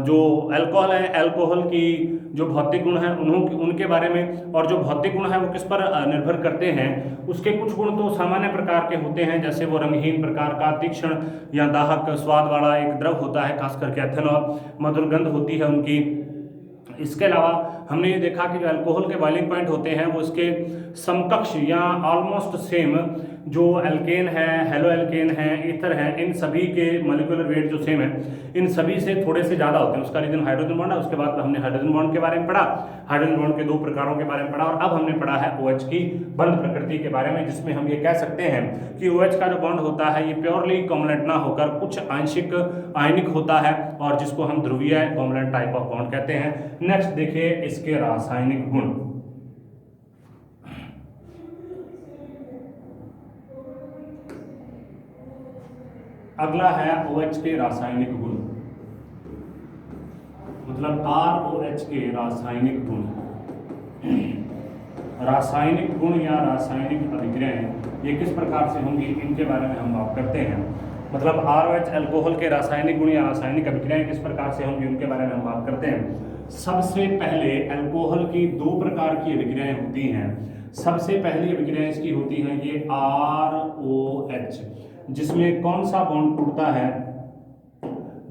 Speaker 1: जो अल्कोहल है, अल्कोहल की जो भौतिक गुण हैं उनके बारे में, और जो भौतिक गुण है वो किस पर निर्भर करते हैं। उसके कुछ गुण तो सामान्य प्रकार के होते हैं, जैसे वो रंगहीन प्रकार का, तीक्ष्ण या दाहक स्वाद वाला एक द्रव होता है, खास करके एथेनॉल, मधुर गंध होती है उनकी। इसके अलावा हमने ये देखा कि जो अल्कोहल के बॉइलिंग पॉइंट होते हैं वो इसके समकक्ष या ऑलमोस्ट सेम जो एल्केन है, हेलो एल्केन है, ईथर है, इन सभी के मॉलिक्यूलर वेट जो सेम है, इन सभी से थोड़े से ज़्यादा होते हैं। उसका रीजन हाइड्रोजन बॉन्ड है। उसके बाद हमने हाइड्रोजन बॉन्ड के बारे में पढ़ा, हाइड्रोजन बॉन्ड के 2 प्रकारों के बारे में पढ़ा, और अब हमने पढ़ा है OH की बंध प्रकृति के बारे में, जिसमें हम ये कह सकते हैं कि OH का जो बॉन्ड होता है ये प्योरली कॉम्वलेंट ना होकर कुछ आंशिक आयनिक होता है, और जिसको हम ध्रुवीय कॉम्वलेंट टाइप ऑफ बॉन्ड कहते हैं। नेक्स्ट देखिए इसके रासायनिक गुण। अगला है OH के रासायनिक गुण, मतलब ROH के रासायनिक गुण। रासायनिक गुण या रासायनिक अभिक्रियाएं ये किस प्रकार से होंगी, इनके बारे में हम बात करते हैं। मतलब ROH अल्कोहल के रासायनिक गुण या रासायनिक अभिक्रियाएं किस प्रकार से होंगी उनके बारे में हम बात करते हैं। सबसे पहले अल्कोहल की दो प्रकार की अभिक्रियाएं होती हैं। सबसे पहली अभिक्रिया इसकी होती है ये ROH, जिसमें कौन सा बॉन्ड टूटता है,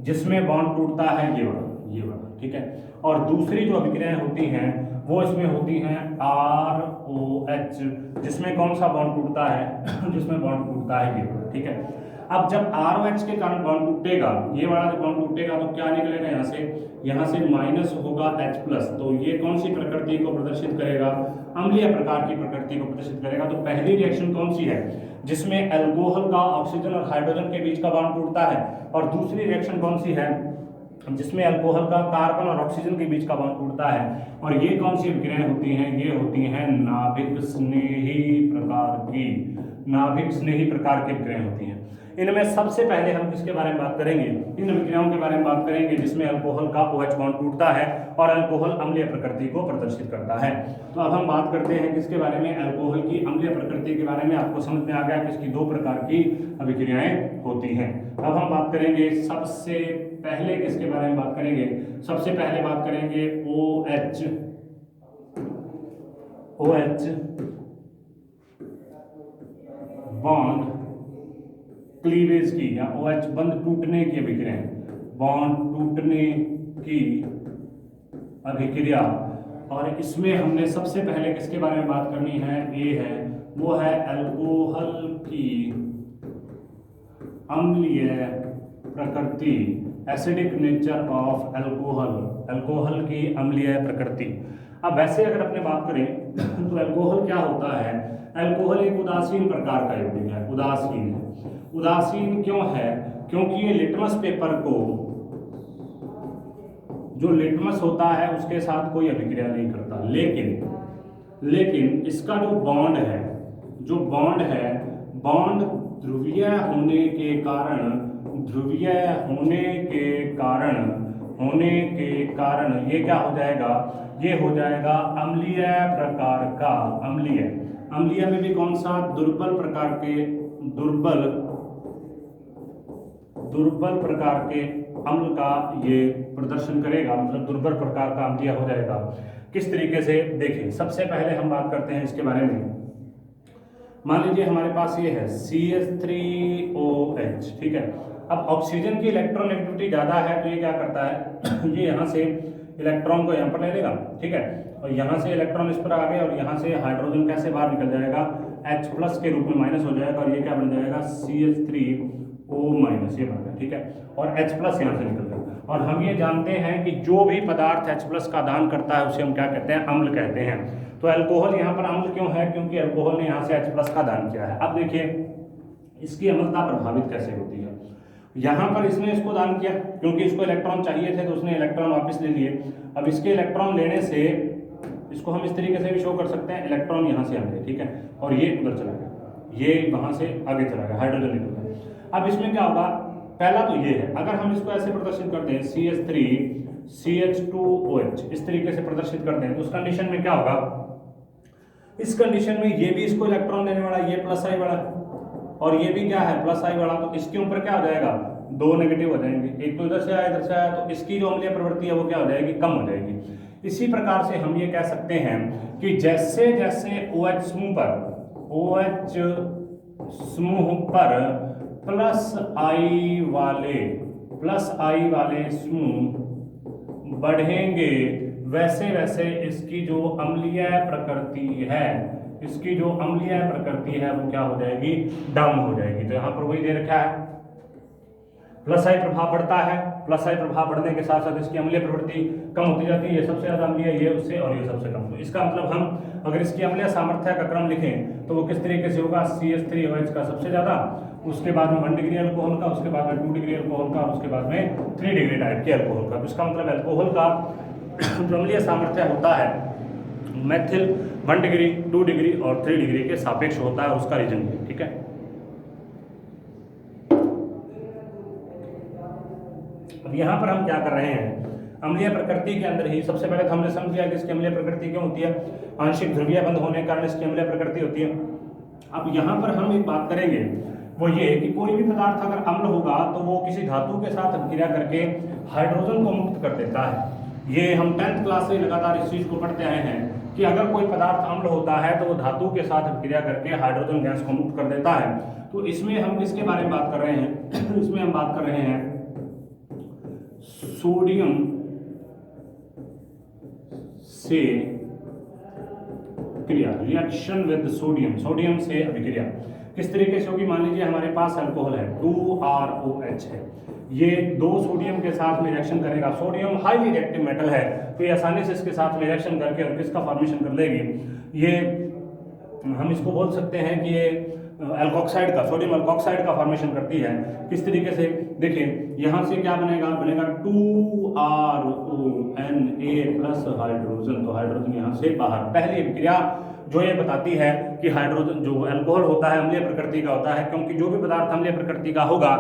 Speaker 1: जिसमें बॉन्ड टूटता है ये वाला, ठीक है। और दूसरी जो अभिक्रियाएं होती हैं वो इसमें होती हैं ROH, जिसमें कौन सा बॉन्ड टूटता है, जिसमें बॉन्ड टूटता है ये वाला, ठीक है। अब जब ROH के कारण बॉन्ड टूटेगा, ये वाला जब बॉन्ड टूटेगा तो क्या निकलेगा यहाँ से माइनस होगा H+, तो ये कौन सी प्रकृति को प्रदर्शित करेगा, अम्लीय प्रकार की प्रकृति को प्रदर्शित करेगा। तो पहली रिएक्शन कौन सी है, जिसमें अल्कोहल का ऑक्सीजन और हाइड्रोजन के बीच का बॉन्ड टूटता है, और दूसरी रिएक्शन कौन सी है, जिसमें अल्कोहल का कार्बन और ऑक्सीजन के बीच का बॉन्ड टूटता है। और ये कौन सी अभिक्रियाएं होती हैं, ये होती हैं नाभिक स्नेही प्रकार की, नाभिक स्नेही प्रकार की अभिक्रियाएं होती हैं। इनमें सबसे पहले हम किसके बारे में बात करेंगे, इन अभिक्रियाओं के बारे में बात करेंगे जिसमें अल्कोहल का OH बॉन्ड टूटता है और अल्कोहल अम्लीय प्रकृति को प्रदर्शित करता है। तो अब हम बात करते हैं किसके बारे में, अल्कोहल की अम्लीय प्रकृति के बारे में। आपको समझ में आ गया कि इसकी दो प्रकार की अभिक्रियाएं होती हैं। अब हम बात करेंगे सबसे पहले किसके बारे में बात करेंगे, सबसे पहले बात करेंगे OH बॉन्ड क्लीवेज की, या OH बंद टूटने की अभिक्रिया, बॉन्ड टूटने की अभिक्रिया। और इसमें हमने सबसे पहले किसके बारे में बात करनी है, ये है वो है अल्कोहल की अम्लीय प्रकृति, acidic nature of alcohol, alcohol की अम्लीय प्रकृति। अब वैसे अगर अपने बात करें तो अल्कोहल क्या होता है, अल्कोहल एक उदासीन प्रकार का यौगिक है, उदासीन है। उदासीन क्यों है, क्योंकि ये लिटमस पेपर को, जो लिटमस होता है उसके साथ कोई अभिक्रिया नहीं करता, लेकिन इसका जो बॉन्ड है, बॉन्ड ध्रुवीय होने के कारण ये क्या हो जाएगा, ये हो जाएगा अम्लीय प्रकार का, अम्लीय में भी कौन सा, दुर्बल प्रकार के अम्ल का ये प्रदर्शन करेगा, मतलब दुर्बल प्रकार का अम्लीय हो जाएगा। किस तरीके से, देखिए सबसे पहले हम बात करते हैं इसके बारे में। मान लीजिए हमारे पास ये है CH3OH, ठीक है। अब ऑक्सीजन की इलेक्ट्रॉन नेगेटिविटी ज्यादा है तो ये क्या करता है, ये यहाँ से इलेक्ट्रॉन को यहाँ पर ले लेगा, ठीक है, और यहाँ से इलेक्ट्रॉन इस पर आ गए और यहाँ से हाइड्रोजन कैसे बाहर निकल जाएगा, H+ के रूप में माइनस हो जाएगा, और ये क्या बन जाएगा CH3O-, ये बन गया, ठीक है, और H+ यहाँ से निकल जाएगा। और हम ये जानते हैं कि जो भी पदार्थ H+ का दान करता है उसे हम क्या कहते हैं, अम्ल कहते हैं। तो अल्कोहल यहाँ पर अम्ल क्यों है, क्योंकि अल्कोहल ने यहाँ से H+ का दान किया है। अब देखिए इसकी अम्लता प्रभावित कैसे होती है, यहाँ पर इसने इसको दान किया क्योंकि इसको इलेक्ट्रॉन चाहिए थे तो उसने इलेक्ट्रॉन वापस ले लिए। अब इसके इलेक्ट्रॉन लेने से इसको हम इस तरीके से भी शो कर सकते हैं, इलेक्ट्रॉन यहाँ से आ गए, ठीक है, और ये उधर चला गया, ये वहाँ से आगे चला गया, हाइड्रोजन निकल गया। अब इसमें क्या होगा, पहला तो ये है, अगर हम इसको ऐसे प्रदर्शित करते हैं CH3CH2OH इस तरीके से प्रदर्शित करते हैं तो उस कंडीशन में क्या होगा, इस कंडीशन में ये भी इसको इलेक्ट्रॉन देने वाला, ये +I वाला, और ये भी क्या है +I वाला, तो इसके ऊपर क्या हो जाएगा, दो नेगेटिव हो जाएंगे, एक तो इधर से आया इधर से आया, तो इसकी जो अम्लीय प्रवृत्ति है वो क्या हो जाएगी, कम हो जाएगी। इसी प्रकार से हम ये कह सकते हैं कि जैसे जैसे OH समूह पर +I वाले समूह बढ़ेंगे, वैसे वैसे इसकी जो अम्लीय प्रकृति है वो क्या हो जाएगी, डाउन हो जाएगी। तो यहाँ पर वही दे रखा है, +I प्रभाव बढ़ता है, +I प्रभाव बढ़ने के साथ साथ इसकी अम्लीय प्रवृत्ति कम होती जाती है, ये सबसे ज्यादा अम्लीय, ये उससे, और ये सबसे कम। तो इसका मतलब हम अगर इसकी अम्लीय सामर्थ्य का क्रम लिखें तो वो किस तरीके से होगा, CH3OH का सबसे ज्यादा, उसके बाद में 1 डिग्री अल्कोहल का, उसके बाद में 2 डिग्री अल्कोहल का, उसके बाद में 3 डिग्री टाइप के अल्कोहल का। तो इसका मतलब अल्कोहल का जो अम्लीय सामर्थ्य होता है मैथिल 1 डिग्री, 2 डिग्री और 3 डिग्री के सापेक्ष होता है, उसका रीजन भी, ठीक है। अब यहाँ पर हम क्या कर रहे हैं, अम्लीय प्रकृति के अंदर ही सबसे पहले तो हमने समझ लिया कि इसकी अम्लीय प्रकृति क्यों होती है, आंशिक ध्रुवीय बंध होने के कारण इसकी अम्लीय प्रकृति होती है। अब यहाँ पर हम एक बात करेंगे वो ये कि कोई भी पदार्थ अगर अम्ल होगा तो वो किसी धातु के साथ अभिक्रिया करके हाइड्रोजन को मुक्त कर देता है। ये हम 10th क्लास से लगातार इस चीज़ को पढ़ते आए हैं कि अगर कोई पदार्थ अम्ल होता है तो वो धातु के साथ अभिक्रिया करके हाइड्रोजन गैस को मुक्त कर देता है। तो इसमें हम किसके बारे में बात कर रहे हैं? इसमें हम बात कर रहे हैं सोडियम से क्रिया, रिएक्शन विद सोडियम, सोडियम से अभिक्रिया किस तरीके से होगी? मान लीजिए हमारे पास अल्कोहल है 2ROH है, ये 2 सोडियम के साथ में रिएक्शन करेगा। सोडियम हाईली रिएक्टिव मेटल है तो ये आसानी से इसके साथ में रिएक्शन करके और किसका फॉर्मेशन कर लेगी? ये हम इसको बोल सकते हैं कि ये एल्कोक्साइड का, सोडियम एल्कोक्साइड का फॉर्मेशन करती है। किस तरीके से? देखिए यहाँ से क्या बनेगा? बनेगा 2RONA प्लस हाइड्रोजन, तो हाइड्रोजन यहाँ से बाहर। पहली अभिक्रिया जो ये बताती है कि हाइड्रोजन जो अल्कोहल होता है अम्लीय प्रकृति का होता है, क्योंकि जो भी पदार्थ अम्लीय प्रकृति का होगा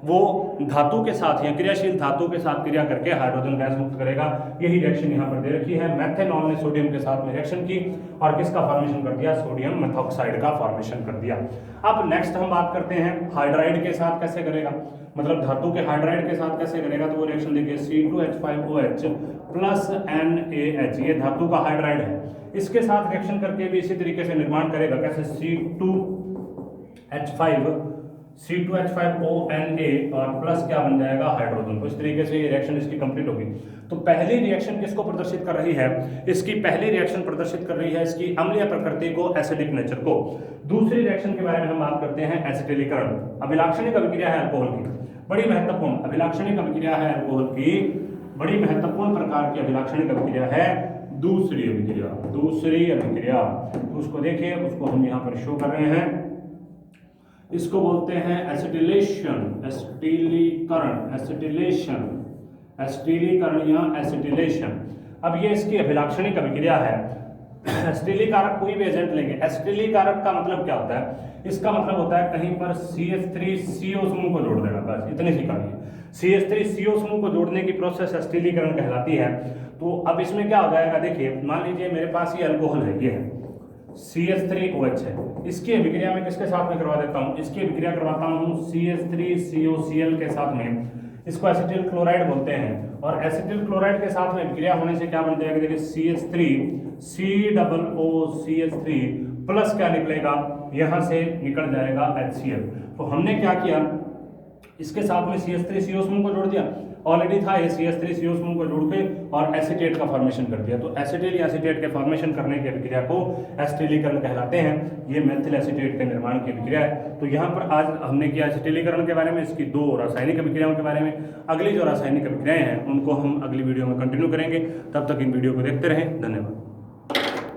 Speaker 1: वो धातु के साथ या क्रियाशील धातु के साथ क्रिया करके हाइड्रोजन गैस मुक्त करेगा। यही रिएक्शन यहाँ पर दे रखी है। मेथेनॉल ने सोडियम के साथ में रिएक्शन की और किसका फॉर्मेशन कर दिया? सोडियम मेथॉक्साइड का फॉर्मेशन कर दिया। अब नेक्स्ट हम बात करते हैं हाइड्राइड के साथ कैसे करेगा, मतलब धातु के हाइड्राइड के साथ कैसे करेगा। तो वो रिएक्शन देखिए C2H5OH प्लस NaH, ये धातु का हाइड्राइड है, इसके साथ रिएक्शन करके भी इसी तरीके से निर्माण करेगा। कैसे? C2H5ONA और प्लस क्या बन जाएगा? हाइड्रोजन। तो इस तरीके से ये रिएक्शन इसकी कंप्लीट होगी। तो पहली रिएक्शन किसको प्रदर्शित कर रही है? इसकी पहली रिएक्शन प्रदर्शित कर रही है इसकी अम्लीय प्रकृति को, एसिडिक नेचर को। दूसरी रिएक्शन के बारे में हम बात करते हैं एसिटिलीकरण। अभिलाक्षणिक अभिक्रिया है अल्कोहल की, बड़ी महत्वपूर्ण अभिलाक्षणिक अभिक्रिया है अल्कोहल की, बड़ी महत्वपूर्ण प्रकार की अभिलाक्षणिक अभिक्रिया है दूसरी अभिक्रिया। दूसरी अभिक्रिया तो उसको देखिए, उसको हम यहाँ पर शो कर रहे हैं। इसको बोलते हैं एसिटिलेशन, एसिटिलीकरण, एसिटिलेशन, एसिटिलीकरण या एसिटिलेशन। अब ये इसकी अभिलाक्षणिक अभिक्रिया है। एसिटिलीकारक कोई भी एजेंट लेंगे, एसिटिलीकारक का मतलब क्या होता है? इसका मतलब होता है कहीं पर CH3CO समूह को जोड़ देना, बस इतनी सी कहानी है। CH3CO समूह को जोड़ने की प्रोसेस एसिटिलीकरण कहलाती है। तो अब इसमें क्या हो जाएगा? देखिए मान लीजिए मेरे पास ये अल्कोहल है, ये है CH3OH है, इसकी अभिक्रिया में किसके साथ में करवा देता हूँ? इसकी अभिक्रिया करवाता हूँ CH3COCl के साथ में, इसको एसिटिल क्लोराइड बोलते हैं। और एसिटिल क्लोराइड के साथ में अभिक्रिया होने से क्या बन जाएगा? देखिए CH3COOCH3 प्लस क्या निकलेगा? यहाँ से निकल जाएगा HCl। तो हमने क्या किया? इसके साथ में CH3CO समूह को जोड़ दिया, ऑलरेडी था ये CH3CO समूह को जोड़ के और एसीटेट का फॉर्मेशन कर दिया। तो एसिटिल या एसीटेट के फॉर्मेशन करने की अभिक्रिया को एसिटिलीकरण कहलाते हैं। ये मेथिल एसीटेट के निर्माण की अभिक्रिया है। तो यहाँ पर आज हमने किया एसिटिलीकरण के बारे में, इसकी 2 रासायनिक अभिक्रियाओं के बारे में। अगली जो रासायनिक अभिक्रियाएं हैं उनको हम अगली वीडियो में कंटिन्यू करेंगे। तब तक इन वीडियो को देखते रहें। धन्यवाद।